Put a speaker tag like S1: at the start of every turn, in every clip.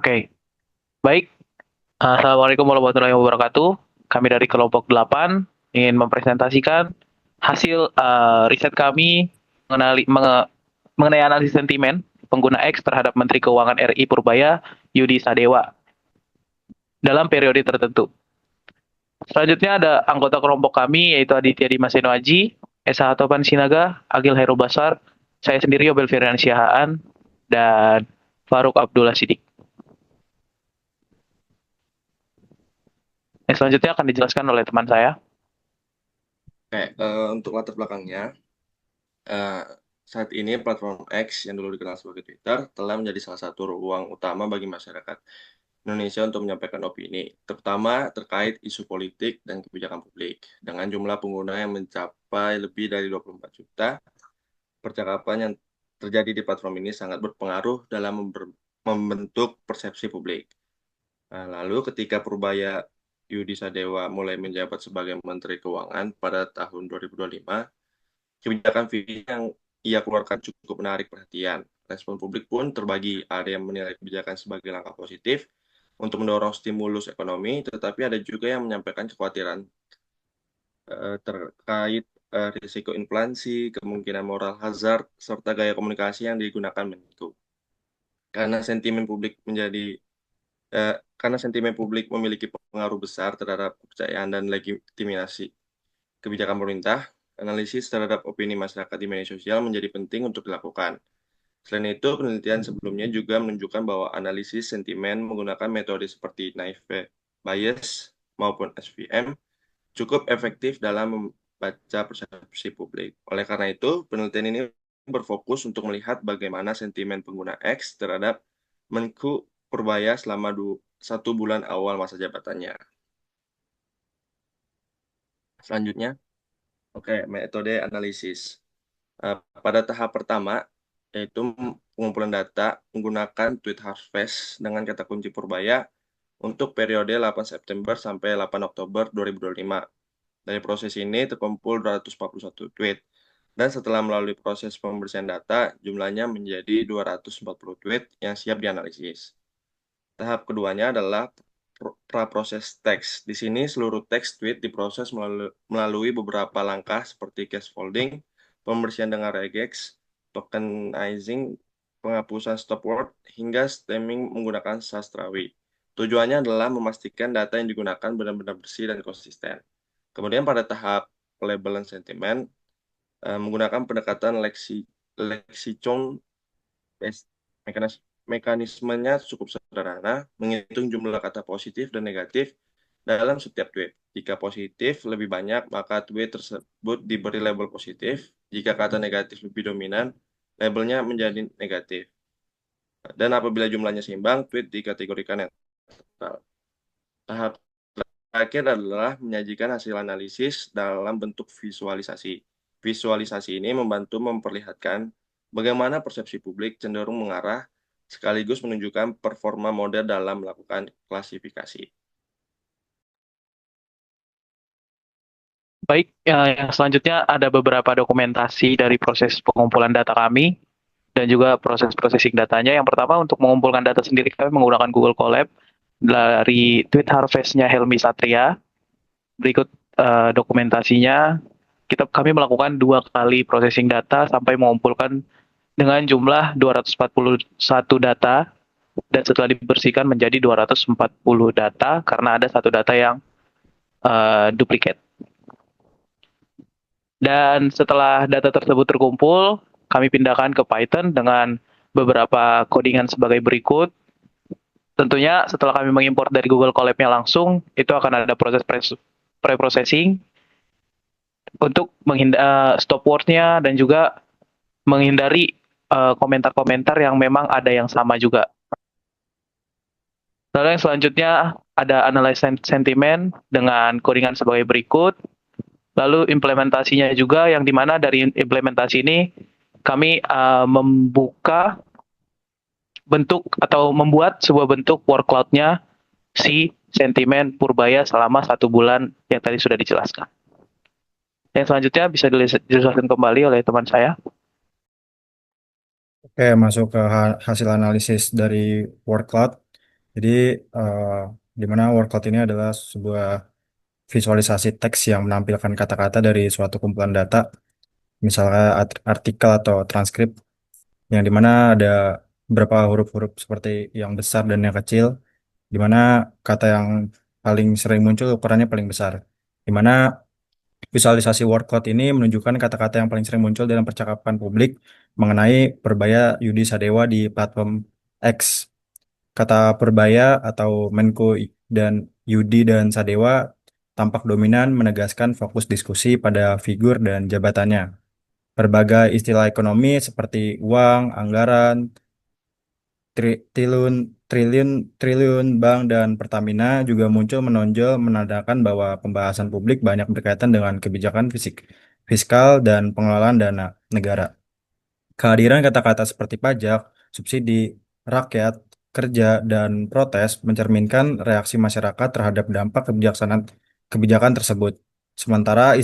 S1: Oke, baik. Assalamualaikum warahmatullahi wabarakatuh. Kami dari kelompok 8 ingin mempresentasikan hasil riset kami mengenai analisis sentimen pengguna X terhadap Menteri Keuangan RI Purbaya Yudi Sadewa dalam periode tertentu. Selanjutnya ada anggota kelompok kami yaitu Aditya Dimas Enoaji, Esa Topan Sinaga, Agil Hairul Basar, saya sendiri Yobel Firdansyahaan, dan Faruk Abdullah Sidik. Yang selanjutnya akan dijelaskan oleh teman saya.
S2: Oke, untuk latar belakangnya, eh, saat ini platform X yang dulu dikenal sebagai Twitter telah menjadi salah satu ruang utama bagi masyarakat Indonesia untuk menyampaikan opini, terutama terkait isu politik dan kebijakan publik. Dengan jumlah pengguna yang mencapai lebih dari 24 juta, percakapan yang terjadi di platform ini sangat berpengaruh dalam membentuk persepsi publik. Nah, lalu ketika Purbaya Yudi Sadewa mulai menjabat sebagai Menteri Keuangan pada tahun 2025, kebijakan fikih yang ia keluarkan cukup menarik perhatian. Respon publik pun terbagi. Ada yang menilai kebijakan sebagai langkah positif untuk mendorong stimulus ekonomi, tetapi ada juga yang menyampaikan kekhawatiran terkait risiko inflasi, kemungkinan moral hazard, serta gaya komunikasi yang digunakan Menko. Karena sentimen publik karena sentimen publik memiliki pengaruh besar terhadap kepercayaan dan legitimasi kebijakan pemerintah, analisis terhadap opini masyarakat di media sosial menjadi penting untuk dilakukan. Selain itu, penelitian sebelumnya juga menunjukkan bahwa analisis sentimen menggunakan metode seperti naive bias maupun SVM cukup efektif dalam membaca persepsi publik. Oleh karena itu, penelitian ini berfokus untuk melihat bagaimana sentimen pengguna X terhadap Menku Purbaya selama 1 bulan awal masa jabatannya. Selanjutnya, oke, metode analisis. Pada tahap pertama, yaitu pengumpulan data menggunakan tweet harvest dengan kata kunci Purbaya untuk periode 8 September sampai 8 Oktober 2025. Dari proses ini terkumpul 241 tweet. Dan setelah melalui proses pembersihan data, jumlahnya menjadi 240 tweet yang siap dianalisis. Tahap keduanya adalah praproses teks. Di sini seluruh teks tweet diproses melalui beberapa langkah seperti scaffolding, pembersihan dengan regex, tokenizing, penghapusan stop word, hingga stemming menggunakan sastrawi. Tujuannya adalah memastikan data yang digunakan benar-benar bersih dan konsisten. Kemudian pada tahap pelabelan sentimen, menggunakan pendekatan leksikon mekanismenya cukup sederhana, menghitung jumlah kata positif dan negatif dalam setiap tweet. Jika positif lebih banyak, maka tweet tersebut diberi label positif. Jika kata negatif lebih dominan, labelnya menjadi negatif. Dan apabila jumlahnya seimbang, tweet dikategorikan netral. Tahap terakhir adalah menyajikan hasil analisis dalam bentuk visualisasi. Visualisasi ini membantu memperlihatkan bagaimana persepsi publik cenderung mengarah sekaligus menunjukkan performa model dalam melakukan klasifikasi.
S1: Baik, yang selanjutnya ada beberapa dokumentasi dari proses pengumpulan data kami dan juga proses processing datanya. Yang pertama, untuk mengumpulkan data sendiri kami menggunakan Google Colab dari tweet harvest-nya Helmi Satria. Berikut dokumentasinya. Kami melakukan 2 kali processing data sampai mengumpulkan dengan jumlah 241 data, dan setelah dibersihkan menjadi 240 data karena ada satu data yang duplikat. Dan setelah data tersebut terkumpul, kami pindahkan ke Python dengan beberapa codingan sebagai berikut. Tentunya setelah kami mengimpor dari Google Colab-nya langsung, itu akan ada proses pre-processing untuk stop word-nya dan juga menghindari komentar-komentar yang memang ada yang sama juga. Lalu yang selanjutnya ada analysis sentimen dengan codingan sebagai berikut. Lalu implementasinya juga yang dimana dari implementasi ini kami membuka bentuk atau membuat sebuah bentuk word cloud-nya si sentimen Purbaya selama 1 bulan yang tadi sudah dijelaskan. Yang selanjutnya bisa dijelaskan kembali oleh teman saya.
S3: Oke, masuk ke hasil analisis dari word cloud. Jadi eh, di mana word cloud ini adalah sebuah visualisasi teks yang menampilkan kata-kata dari suatu kumpulan data, misalnya artikel atau transkrip, yang dimana ada beberapa huruf-huruf seperti yang besar dan yang kecil, dimana kata yang paling sering muncul ukurannya paling besar. Dimana visualisasi word cloud ini menunjukkan kata-kata yang paling sering muncul dalam percakapan publik mengenai Purbaya Yudi Sadewa di platform X. Kata Purbaya atau Menko dan Yudi dan Sadewa tampak dominan menegaskan fokus diskusi pada figur dan jabatannya. Berbagai istilah ekonomi seperti uang, anggaran, triliun, triliun, triliun, bank, dan Pertamina juga muncul menonjol menandakan bahwa pembahasan publik banyak berkaitan dengan kebijakan fiskal dan pengelolaan dana negara. Kehadiran kata-kata seperti pajak, subsidi, rakyat, kerja, dan protes mencerminkan reaksi masyarakat terhadap dampak kebijakan tersebut. Sementara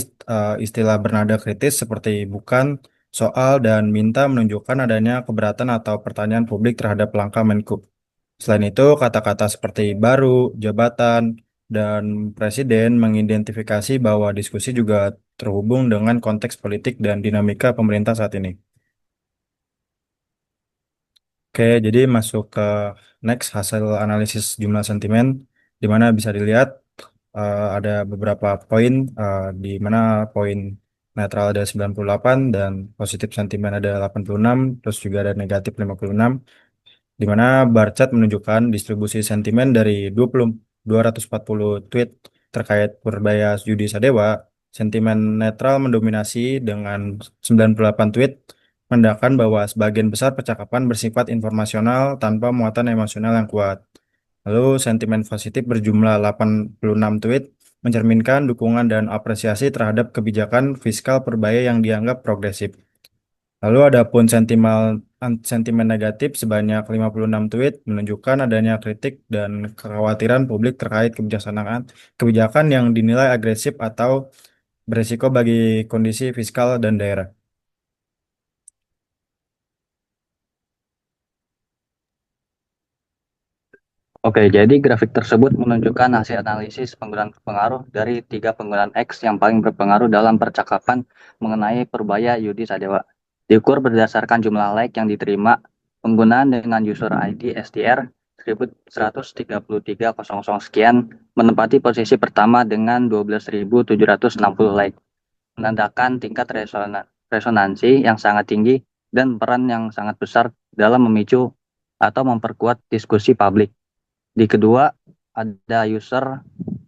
S3: istilah bernada kritis seperti bukan, soal, dan minta menunjukkan adanya keberatan atau pertanyaan publik terhadap langkah Menko. Selain itu, kata-kata seperti baru, jabatan, dan presiden mengidentifikasi bahwa diskusi juga terhubung dengan konteks politik dan dinamika pemerintah saat ini. Oke, jadi masuk ke next hasil analisis jumlah sentimen, di mana bisa dilihat ada beberapa poin, di mana poin netral ada 98 dan positif sentimen ada 86, terus juga ada negatif 56, di mana bar chart menunjukkan distribusi sentimen dari 240 tweet terkait Purbaya Yudi Sadewa. Sentimen netral mendominasi dengan 98 tweet, menandakan bahwa sebagian besar percakapan bersifat informasional tanpa muatan emosional yang kuat. Lalu sentimen positif berjumlah 86 tweet mencerminkan dukungan dan apresiasi terhadap kebijakan fiskal Purbaya yang dianggap progresif. Lalu ada pun sentimen negatif sebanyak 56 tweet menunjukkan adanya kritik dan kekhawatiran publik terkait kebijakan yang dinilai agresif atau berisiko bagi kondisi fiskal dan daerah.
S4: Oke, jadi grafik tersebut menunjukkan hasil analisis penggunaan pengaruh dari tiga penggunaan X yang paling berpengaruh dalam percakapan mengenai Purbaya Yudi Sadewa. Diukur berdasarkan jumlah like yang diterima, penggunaan dengan user ID STR 1133.00 sekian menempati posisi pertama dengan 12.760 like, menandakan tingkat resonansi yang sangat tinggi dan peran yang sangat besar dalam memicu atau memperkuat diskusi publik. Di kedua, ada user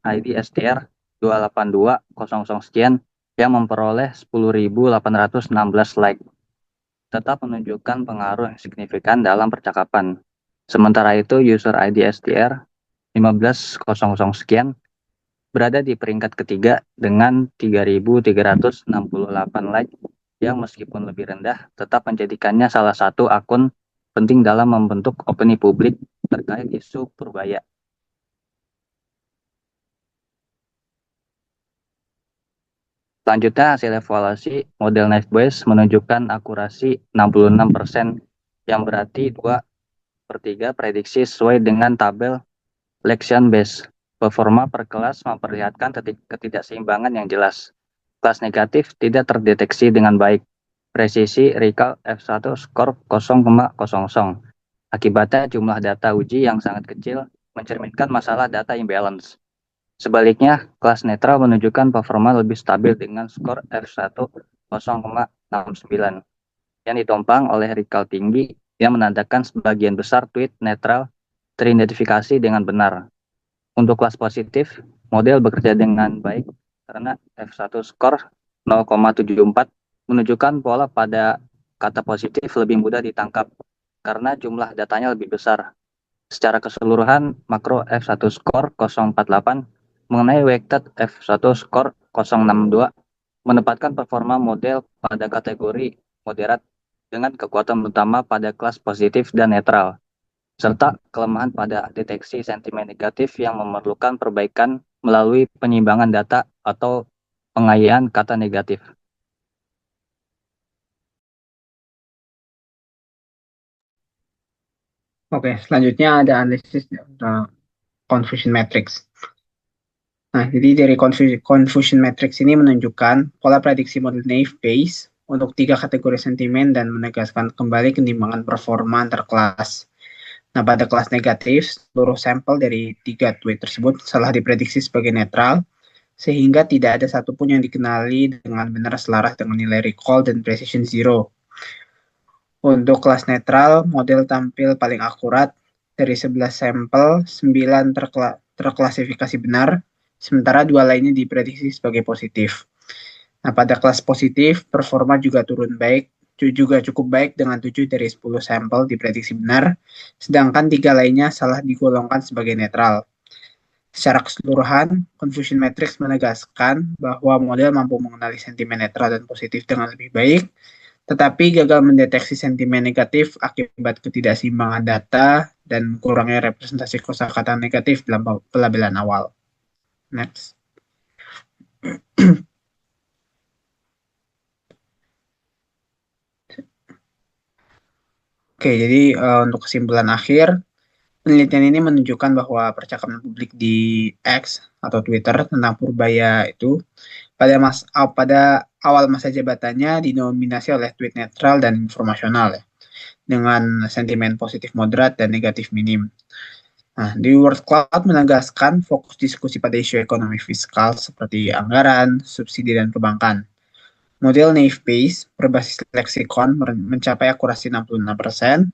S4: ID STR 282.00 sekian yang memperoleh 10.816 like, tetap menunjukkan pengaruh yang signifikan dalam percakapan. Sementara itu, user ID STR 15.00 sekian berada di peringkat ketiga dengan 3.368 like yang meskipun lebih rendah tetap menjadikannya salah satu akun penting dalam membentuk opini publik terkait isu Purbaya. Selanjutnya, hasil evaluasi model Naive menunjukkan akurasi 66%, yang berarti 2/3 prediksi sesuai dengan tabel Lexion Base. Performa per kelas memperlihatkan ketidakseimbangan yang jelas. Kelas negatif tidak terdeteksi dengan baik. Presisi recall F1 skor 0,00. Akibatnya jumlah data uji yang sangat kecil mencerminkan masalah data imbalance. Sebaliknya, kelas netral menunjukkan performa lebih stabil dengan skor F1 0,69 yang ditopang oleh recall tinggi yang menandakan sebagian besar tweet netral teridentifikasi dengan benar. Untuk kelas positif, model bekerja dengan baik karena F1 skor 0,74 menunjukkan pola pada kata positif lebih mudah ditangkap karena jumlah datanya lebih besar. Secara keseluruhan, makro F1 skor 048 mengenai weighted F1 skor 062 menempatkan performa model pada kategori moderat dengan kekuatan utama pada kelas positif dan netral, serta kelemahan pada deteksi sentimen negatif yang memerlukan perbaikan melalui penyimbangan data atau pengayaan kata negatif.
S5: Oke, selanjutnya ada analisis confusion matrix. Nah, jadi dari confusion matrix ini menunjukkan pola prediksi model naive Bayes untuk 3 kategori sentimen dan menegaskan kembali keseimbangan performa antar kelas. Nah, pada kelas negatif, seluruh sampel dari 3 tweet tersebut salah diprediksi sebagai netral, sehingga tidak ada satupun yang dikenali dengan benar selaras dengan nilai recall dan precision zero. Untuk kelas netral, model tampil paling akurat dari 11 sampel, 9 terklasifikasi benar, sementara 2 lainnya diprediksi sebagai positif. Nah, pada kelas positif, performa juga cukup baik dengan 7 dari 10 sampel diprediksi benar, sedangkan 3 lainnya salah digolongkan sebagai netral. Secara keseluruhan, confusion matrix menegaskan bahwa model mampu mengenali sentimen netral dan positif dengan lebih baik, tetapi gagal mendeteksi sentimen negatif akibat ketidakseimbangan data dan kurangnya representasi kosakata negatif dalam pelabelan awal. Next. Oke, jadi untuk kesimpulan akhir, penelitian ini menunjukkan bahwa percakapan publik di X atau Twitter tentang Purbaya itu pada awal masa jabatannya didominasi oleh tweet netral dan informasional ya, dengan sentimen positif moderat dan negatif minim. Nah, di World Cloud menegaskan fokus diskusi pada isu ekonomi fiskal seperti anggaran, subsidi, dan perbankan. Model naive Bayes berbasis leksikon mencapai akurasi 66%,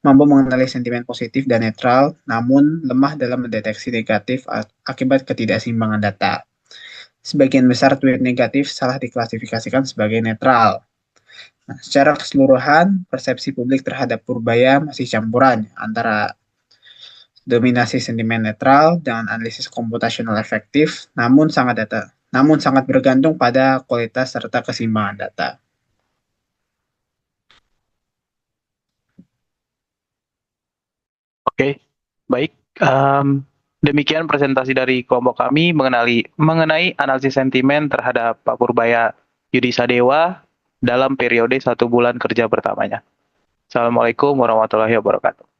S5: mampu mengenali sentimen positif dan netral, namun lemah dalam mendeteksi negatif akibat ketidakseimbangan data. Sebagian besar tweet negatif salah diklasifikasikan sebagai netral. Nah, secara keseluruhan, persepsi publik terhadap Purbaya masih campuran antara dominasi sentimen netral dengan analisis komputasional efektif, namun sangat bergantung pada kualitas serta keseimbangan data.
S1: Oke, baik. Demikian presentasi dari kelompok kami mengenai analisis sentimen terhadap Pak Purbaya Yudi Sadewa dalam periode 1 bulan kerja pertamanya. Assalamualaikum warahmatullahi wabarakatuh.